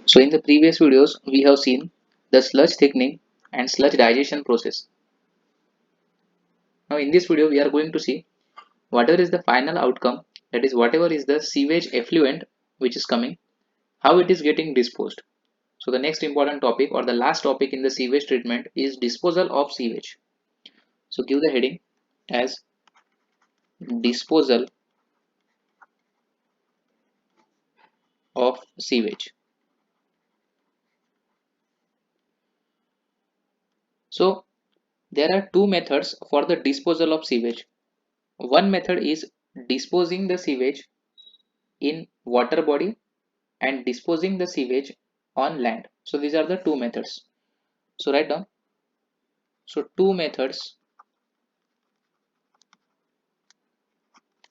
So in the previous videos, we have seen the sludge thickening and sludge digestion process. Now in this video, we are going to see whatever is the final outcome, that is whatever is the sewage effluent which is coming, how it is getting disposed. So the next important topic or the last topic in the sewage treatment is disposal of sewage. So give the heading as disposal of sewage. So there are two methods for the disposal of sewage. One method is disposing the sewage in water body and disposing the sewage on land. So these are the two methods. So write down. So two methods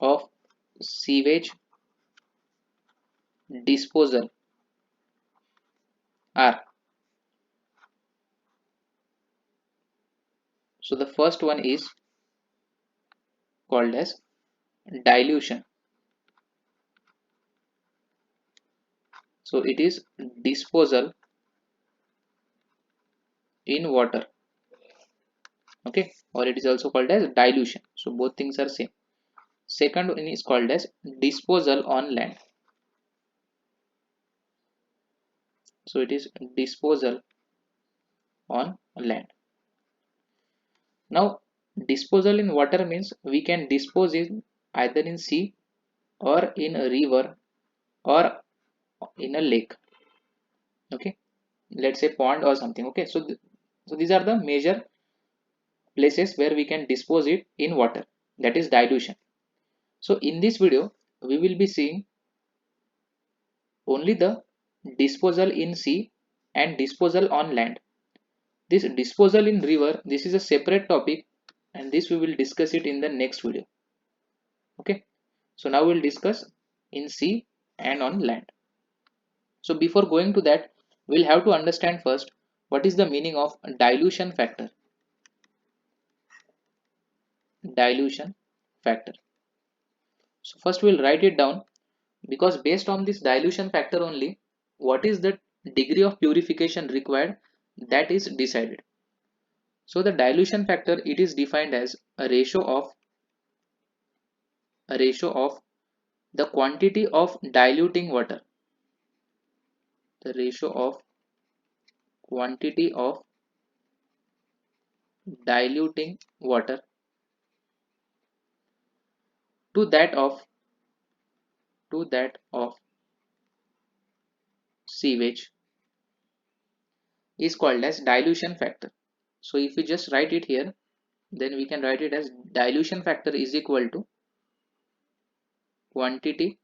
of sewage disposal are. So the first one is called as dilution. So it is disposal in water. Okay, or it is also called as dilution. So both things are same. Second one is called as disposal on land. So it is disposal on land. Now disposal in water means we can dispose it either in sea or in a river or in a lake. Okay, let's say pond or something. Okay, so these are the major places where we can dispose it in water, that is dilution. So in this video we will be seeing only the disposal in sea and disposal on land. This disposal in river, this is a separate topic, and this we will discuss it in the next video. Okay, so now we'll discuss in sea and on land. So before going to that, we'll have to understand first what is the meaning of dilution factor. Dilution factor. So first we'll write it down, because based on this dilution factor only, what is the degree of purification required, that is decided. So the dilution factor, it is defined as a ratio of the quantity of diluting water. The ratio of quantity of diluting water to that of sewage is called as dilution factor. So if we just write it here, then we can write it as dilution factor is equal to quantity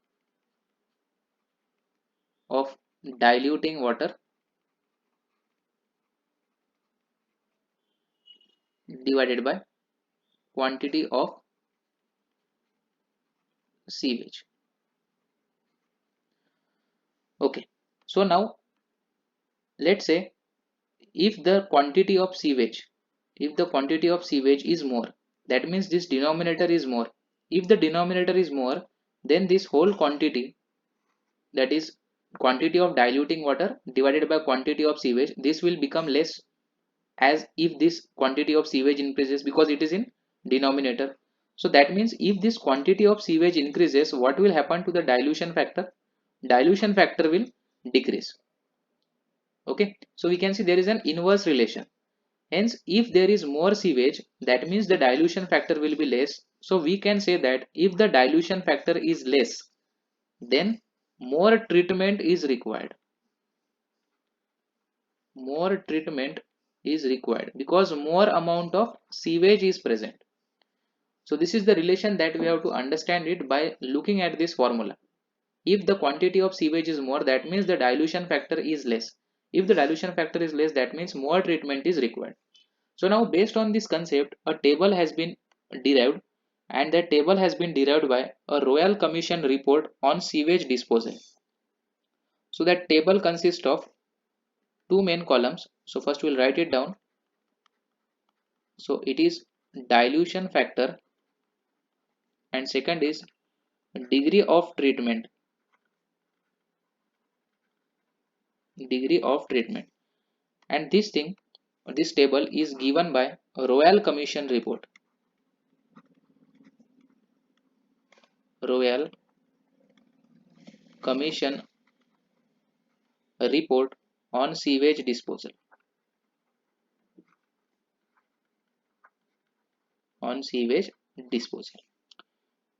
of diluting water divided by quantity of sewage. Okay, so now let's say if the quantity of sewage is more, that means this denominator is more. If the denominator is more, then this whole quantity, that is quantity of diluting water divided by quantity of sewage, this will become less, as if this quantity of sewage increases, because it is in denominator. So that means if this quantity of sewage increases, what will happen to the dilution factor? Dilution factor will decrease. Okay, so we can see there is an inverse relation. Hence, if there is more sewage, that means the dilution factor will be less. So we can say that if the dilution factor is less, then more treatment is required. More treatment is required because more amount of sewage is present. So this is the relation that we have to understand it by looking at this formula. If the quantity of sewage is more, that means the dilution factor is less. If the dilution factor is less, that means more treatment is required. So now based on this concept, a table has been derived, and that table has been derived by a Royal Commission report on sewage disposal. So that table consists of two main columns. So first we'll write it down. So it is dilution factor, and second is degree of treatment. degree of treatment. And this thing, this table is given by a Royal Commission report. Royal Commission report on sewage disposal. On sewage disposal.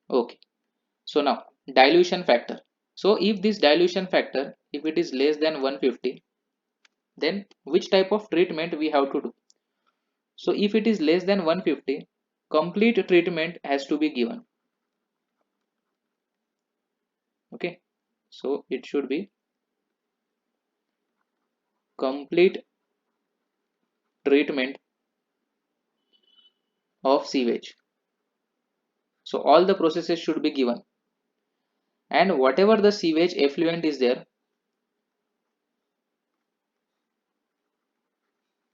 Okay. So now dilution factor. So if this dilution factor, if it is less than 150, then which type of treatment we have to do? So if it is less than 150, complete treatment has to be given. Okay. So it should be complete treatment of sewage. So all the processes should be given. And whatever the sewage effluent is there,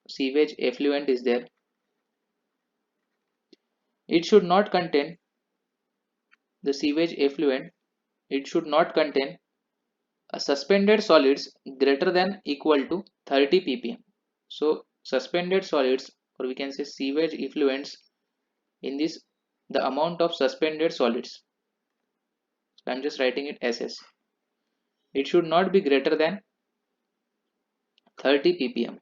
sewage effluent is there, it should not contain the sewage effluent, it should not contain a suspended solids greater than equal to 30 ppm. So suspended solids, or we can say sewage effluents, in this the amount of suspended solids, I'm just writing it SS, it should not be greater than 30 ppm.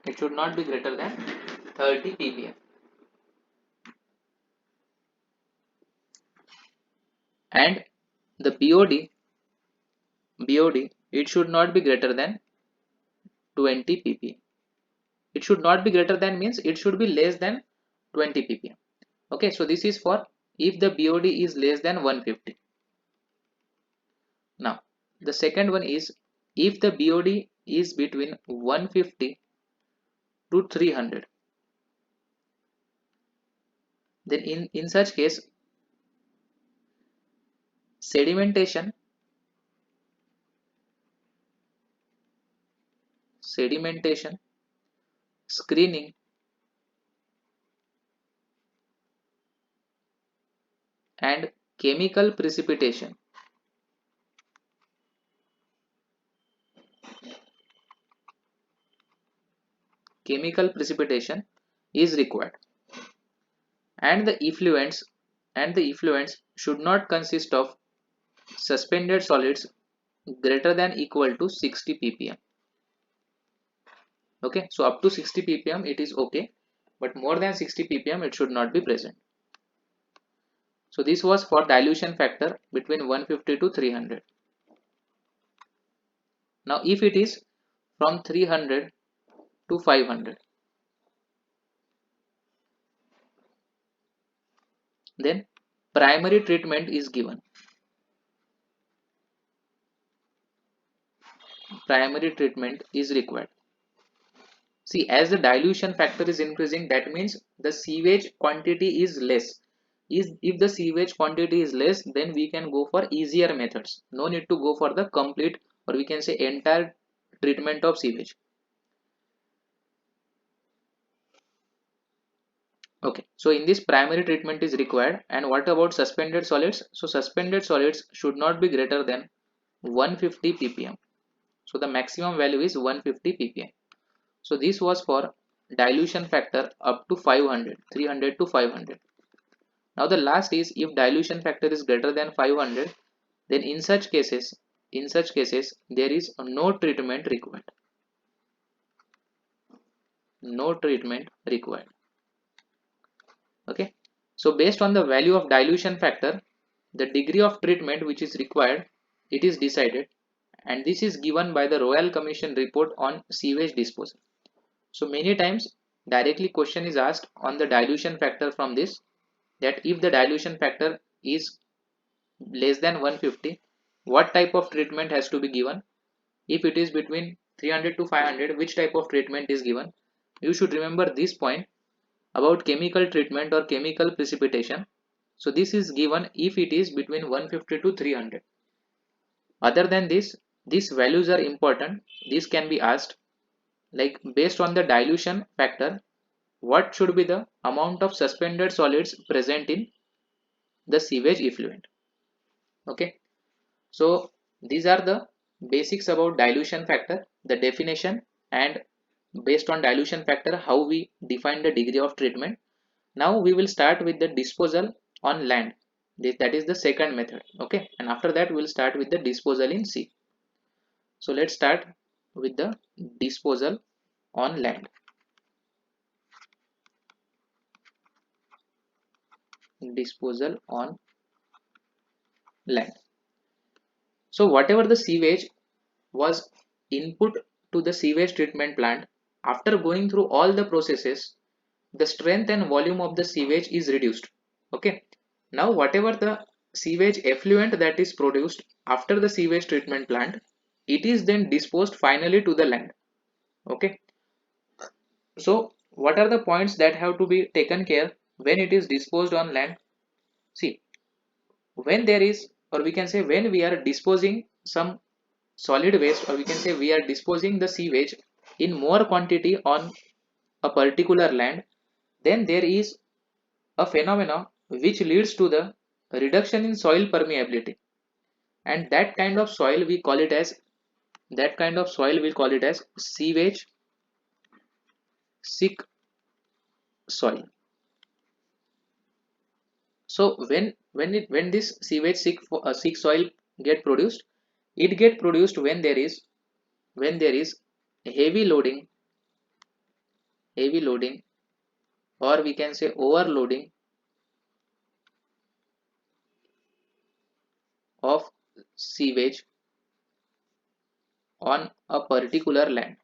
It should not be greater than 30 ppm. And the BOD, it should not be greater than 20 ppm. It should not be greater than means it should be less than 20 ppm. Okay, so this is for if the BOD is less than 150. Now the second one is if the BOD is between 150 to 300, then in such case sedimentation screening and chemical precipitation is required. And the effluents should not consist of suspended solids greater than equal to 60 ppm. Okay, so up to 60 ppm it is okay, but more than 60 ppm it should not be present. So this was for dilution factor between 150 to 300. Now if it is from 300 to 500, then primary treatment is given. Primary treatment is required. See, as the dilution factor is increasing, that means the sewage quantity is less. If the sewage quantity is less, then we can go for easier methods. No need to go for the complete, or we can say entire treatment of sewage. Okay, so in this primary treatment is required. And what about suspended solids? So suspended solids should not be greater than 150 ppm. So the maximum value is 150 ppm. So this was for dilution factor up to 500, 300 to 500. Now the last is if dilution factor is greater than 500, then in such cases there is no treatment required. No treatment required. Okay. So based on the value of dilution factor, the degree of treatment which is required, it is decided, and this is given by the Royal Commission report on sewage disposal. So many times directly question is asked on the dilution factor from this, that if the dilution factor is less than 150, what type of treatment has to be given? If it is between 300 to 500, which type of treatment is given? You should remember this point about chemical treatment or chemical precipitation. So this is given if it is between 150 to 300. Other than this, these values are important. This can be asked, like based on the dilution factor, what should be the amount of suspended solids present in the sewage effluent? Okay, so these are the basics about dilution factor, the definition, and based on dilution factor how we define the degree of treatment. Now we will start with the disposal on land. That is the second method. Okay, and after that we'll start with the disposal in sea. So let's start with the disposal on land. Disposal on land. So whatever the sewage was input to the sewage treatment plant, after going through all the processes, the strength and volume of the sewage is reduced. Okay, now whatever the sewage effluent that is produced after the sewage treatment plant, it is then disposed finally to the land. Okay, so what are the points that have to be taken care when it is disposed on land? See, when there is, or we can say when we are disposing some solid waste, or we can say we are disposing the sewage in more quantity on a particular land, then there is a phenomena which leads to the reduction in soil permeability, and that kind of soil we call it as sewage sick soil. So when this sewage sick soil get produced, it get produced when there is heavy loading heavy loading or we can say overloading of sewage on a particular land.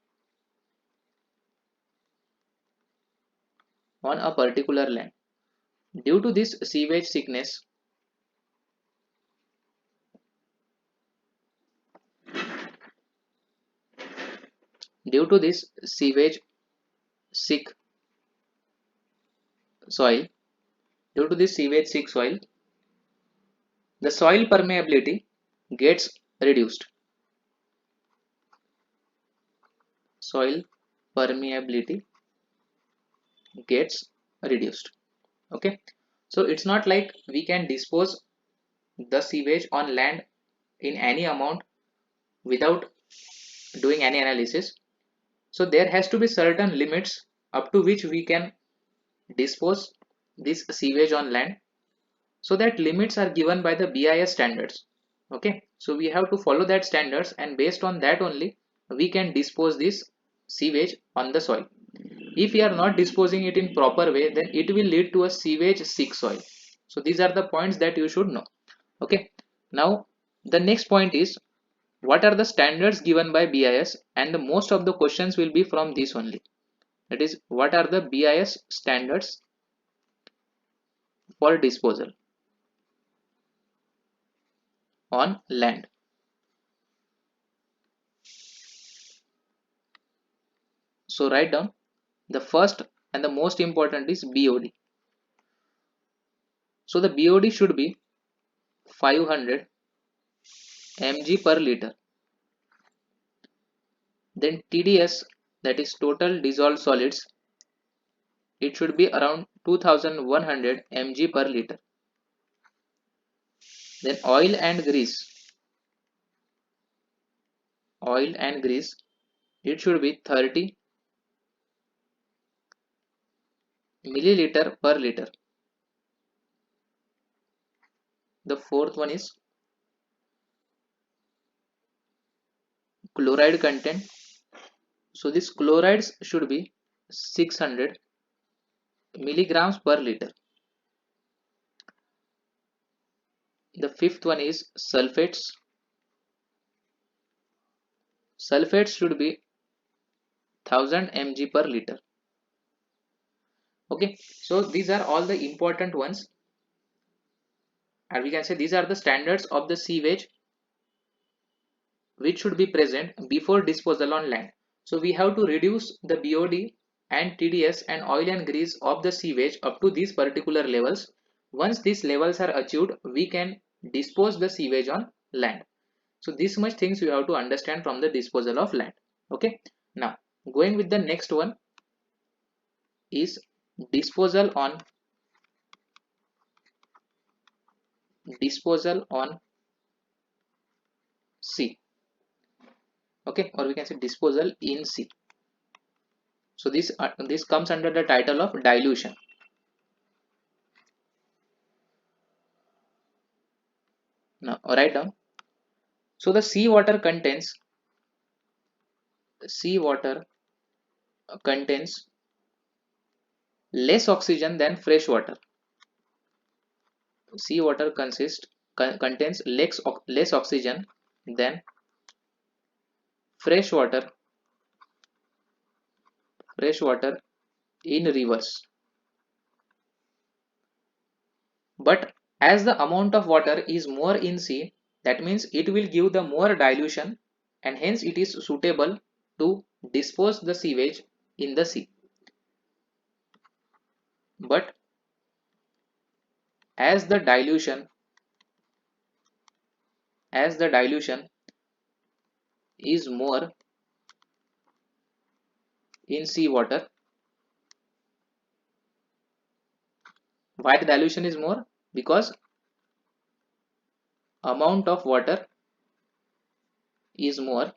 On a particular land, due to this sewage sickness, due to this sewage sick soil due to this sewage sick soil, the soil permeability gets reduced. Soil permeability gets reduced. Okay, so it's not like we can dispose the sewage on land in any amount without doing any analysis. So there has to be certain limits up to which we can dispose this sewage on land. So that limits are given by the BIS standards. Okay, so we have to follow that standards, and based on that only we can dispose this sewage on the soil. If we are not disposing it in proper way, then it will lead to a sewage sick soil. So these are the points that you should know. Okay, now the next point is what are the standards given by BIS, and the most of the questions will be from this only. That is, what are the BIS standards for disposal on land. So write down, the first and the most important is BOD. So the BOD should be 500 mg per liter. Then TDS, that is total dissolved solids, it should be around 2100 mg per liter. Then oil and grease, it should be 30 milliliter per liter. The fourth one is chloride content. So this chlorides should be 600 milligrams per liter. The fifth one is sulfates. Sulfates should be 1000 mg per liter. Okay, so these are all the important ones, and we can say these are the standards of the sewage which should be present before disposal on land. So we have to reduce the BOD and TDS and oil and grease of the sewage up to these particular levels. Once these levels are achieved, we can dispose the sewage on land. So this much things you have to understand from the disposal of land. Okay, now going with the next one is disposal on sea. okay, or we can say disposal in sea. So this comes under the title of dilution. Now write down. So the seawater contains less oxygen than fresh water. Seawater contains less oxygen than fresh water in rivers. But as the amount of water is more in sea, that means it will give the more dilution, and hence it is suitable to dispose the sewage in the sea. But as the dilution is more in seawater, why the dilution is more? Because amount of water is more,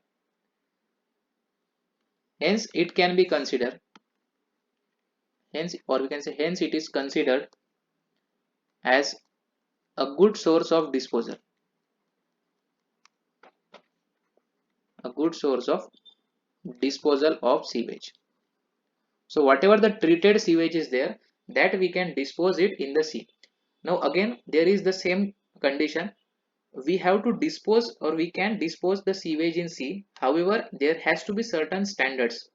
hence it can be considered, hence, or we can say hence it is considered as a good source of disposal, a good source of disposal of sewage. So whatever the treated sewage is there, that we can dispose it in the sea. Now again there is the same condition, we have to dispose or we can dispose the sewage in sea. However, there has to be certain standards.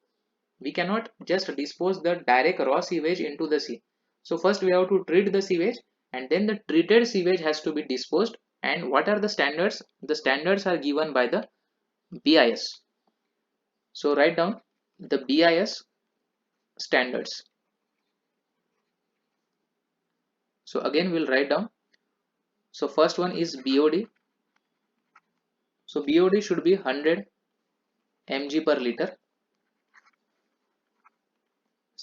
We cannot just dispose the direct raw sewage into the sea. So first we have to treat the sewage, and then the treated sewage has to be disposed. And what are the standards? The standards are given by the BIS. So write down the BIS standards. So again we'll write down. So first one is BOD. So BOD should be 100 mg per liter.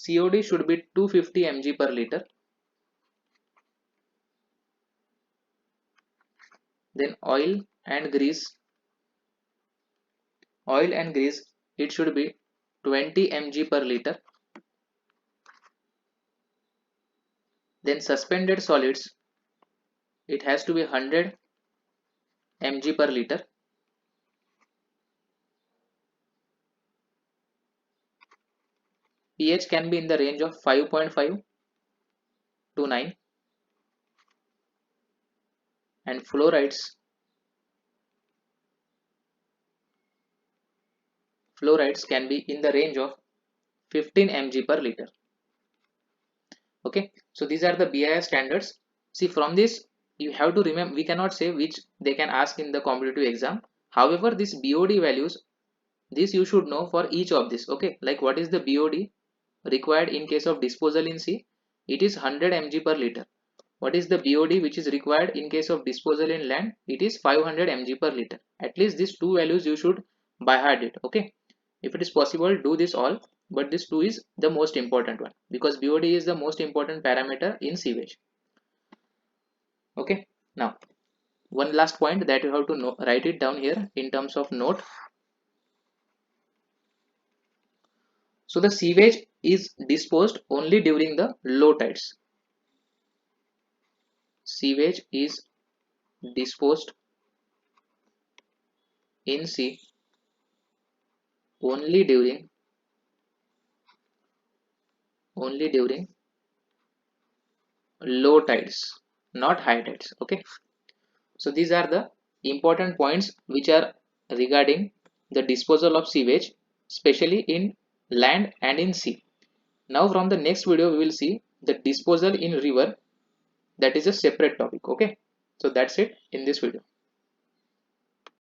COD should be 250 mg per liter. Then oil and grease, it should be 20 mg per liter. Then suspended solids, it has to be 100 mg per liter. pH can be in the range of 5.5 to 9, and fluorides can be in the range of 15 mg per liter. Okay, so these are the BIS standards. See, from this you have to remember, we cannot say which they can ask in the competitive exam. However, this BOD values, this you should know for each of this. Okay, like what is the BOD required in case of disposal in sea? It is 100 mg per liter. What is the BOD which is required in case of disposal in land? It is 500 mg per liter. At least these two values you should by heart it. Okay, if it is possible, do this all, but this two is the most important one, because BOD is the most important parameter in sewage. Okay, now one last point that you have to know, write it down here in terms of note. So the sewage is disposed only during the low tides. Sewage is disposed in sea only during low tides, not high tides. Okay, so these are the important points which are regarding the disposal of sewage, especially in land and in sea. Now from the next video we will see the disposal in river, that is a separate topic. Okay, so that's it in this video.